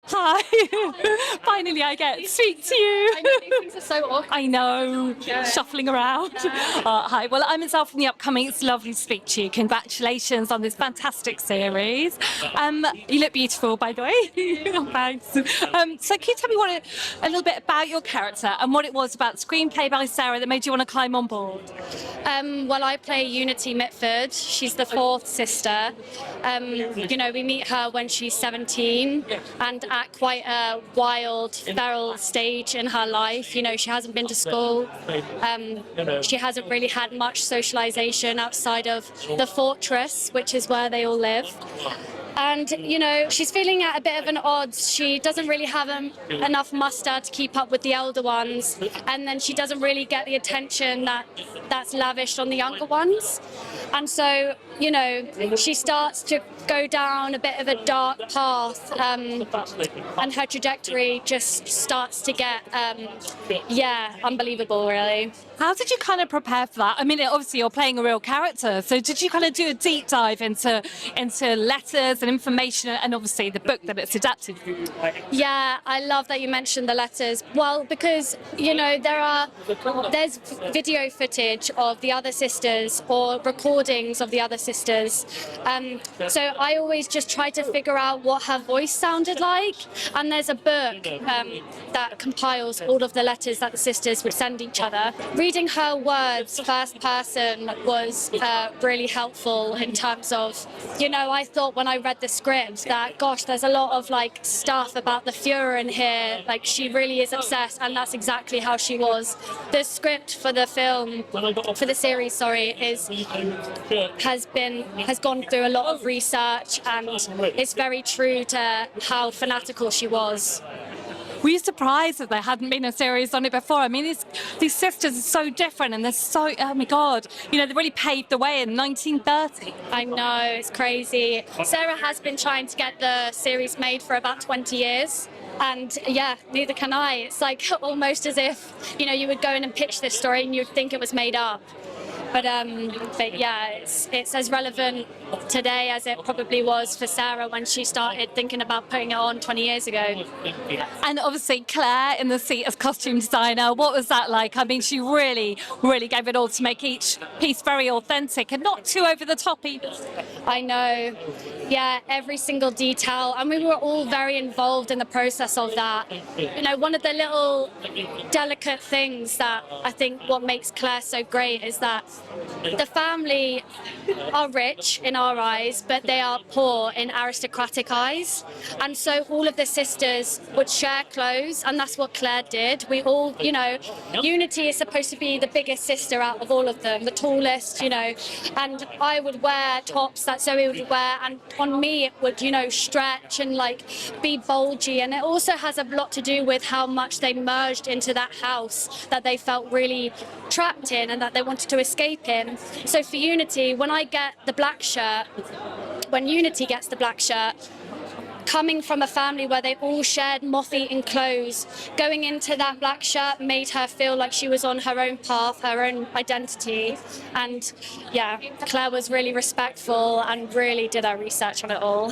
Hi. Finally, I get to speak to you. I know, these things are so awkward. I know, shuffling around. Hi, well, I'm Isabel from the upcoming. It's lovely to speak to you. Congratulations on this fantastic series. You look beautiful, by the way. Thanks. So can you tell me a little bit about your character and what it was about the screenplay by Sarah that made you want to climb on board? Well, I play Unity Mitford. She's the fourth sister. We meet her when she's 17 and at quite a wild, feral stage in her life. She hasn't been to school. She hasn't really had much socialization outside of the fortress, which is where they all live. And, she's feeling at a bit of an odds. She doesn't really have enough muster to keep up with the elder ones. And then she doesn't really get the attention that's lavished on the younger ones. And so, she starts to go down a bit of a dark path, and her trajectory just starts to get, unbelievable, really. How did you kind of prepare for that? I mean, obviously you're playing a real character, so did you kind of do a deep dive into letters and information, and obviously the book that it's adapted from? Yeah, I love that you mentioned the letters. Well, because there's video footage of the other sisters or recordings of the other sisters. So I always just try to figure out what her voice sounded like. And there's a book that compiles all of the letters that the sisters would send each other. Reading her words first person was really helpful in terms of, I thought when I read the script that, gosh, there's a lot of stuff about the Führer in here. She really is obsessed, and that's exactly how she was. The script for the series, has gone through a lot of research, and it's very true to how fanatical she was. Were you surprised that there hadn't been a series on it before? I mean, these sisters are so different, and they're so, oh my God, they really paved the way in 1930. I know, it's crazy. Sarah has been trying to get the series made for about 20 years. And neither can I. It's almost as if, you would go in and pitch this story and you'd think it was made up. But it's as relevant today as it probably was for Sarah when she started thinking about putting it on 20 years ago. And obviously Claire in the seat as costume designer, what was that like? I mean, she really, really gave it all to make each piece very authentic and not too over the top either. I know. Yeah, every single detail. And we were all very involved in the process of that. One of the little delicate things that I think what makes Claire so great is that the family are rich in our eyes, but they are poor in aristocratic eyes. And so all of the sisters would share clothes, and that's what Claire did. We all, Unity is supposed to be the biggest sister out of all of them, the tallest, and I would wear tops that Zoe would wear, and on me it would, stretch and be bulgy. And it also has a lot to do with how much they merged into that house that they felt really trapped in and that they wanted to escape in. So for Unity, when Unity gets the black shirt, coming from a family where they all shared moth-eaten clothes, going into that black shirt made her feel like she was on her own path, her own identity. And Claire was really respectful and really did her research on it all.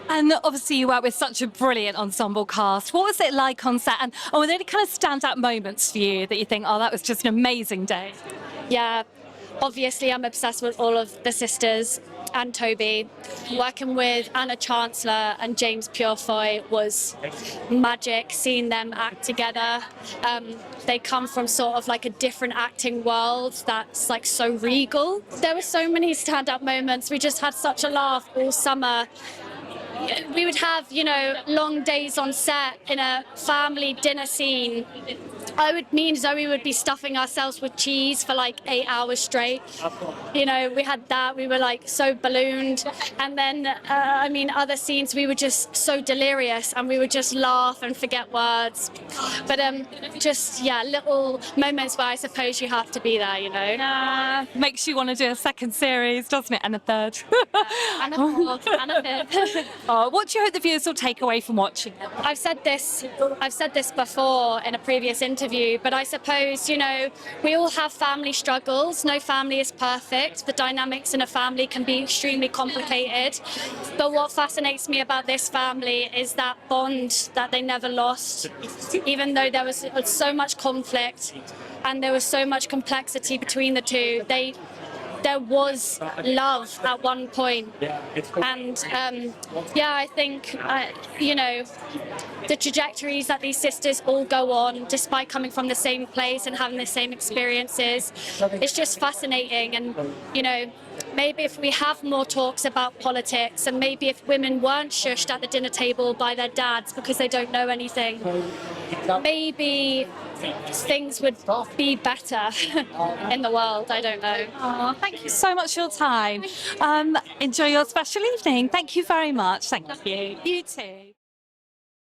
And obviously you work with such a brilliant ensemble cast. What was it like on set? And were there any kind of standout moments for you that you think, that was just an amazing day? Yeah, obviously I'm obsessed with all of the sisters and Toby. Working with Anna Chancellor and James Purefoy was magic, seeing them act together. They come from sort of a different acting world that's so regal. There were so many stand-up moments. We just had such a laugh all summer. We would have, long days on set in a family dinner scene. Me and Zoe would be stuffing ourselves with cheese for 8 hours straight. We had that. We were so ballooned. And then, other scenes, we were just so delirious and we would just laugh and forget words. But little moments where I suppose you have to be there, Makes you want to do a second series, doesn't it? And a third. And a fourth, and a fifth. What do you hope the viewers will take away from watching it? I've said this before in a previous interview, but I suppose, you know, we all have family struggles. No family is perfect. The dynamics in a family can be extremely complicated. But what fascinates me about this family is that bond that they never lost, even though there was so much conflict and there was so much complexity between the two. There was love at one point. And I think, you know, the trajectories that these sisters all go on, despite coming from the same place and having the same experiences, it's just fascinating. And, you know, maybe if we have more talks about politics, and maybe if women weren't shushed at the dinner table by their dads because they don't know anything, maybe things would be better in the world. I don't know. Oh, thank you so much for your time. Enjoy your special evening. Thank you very much. Thank you. You too.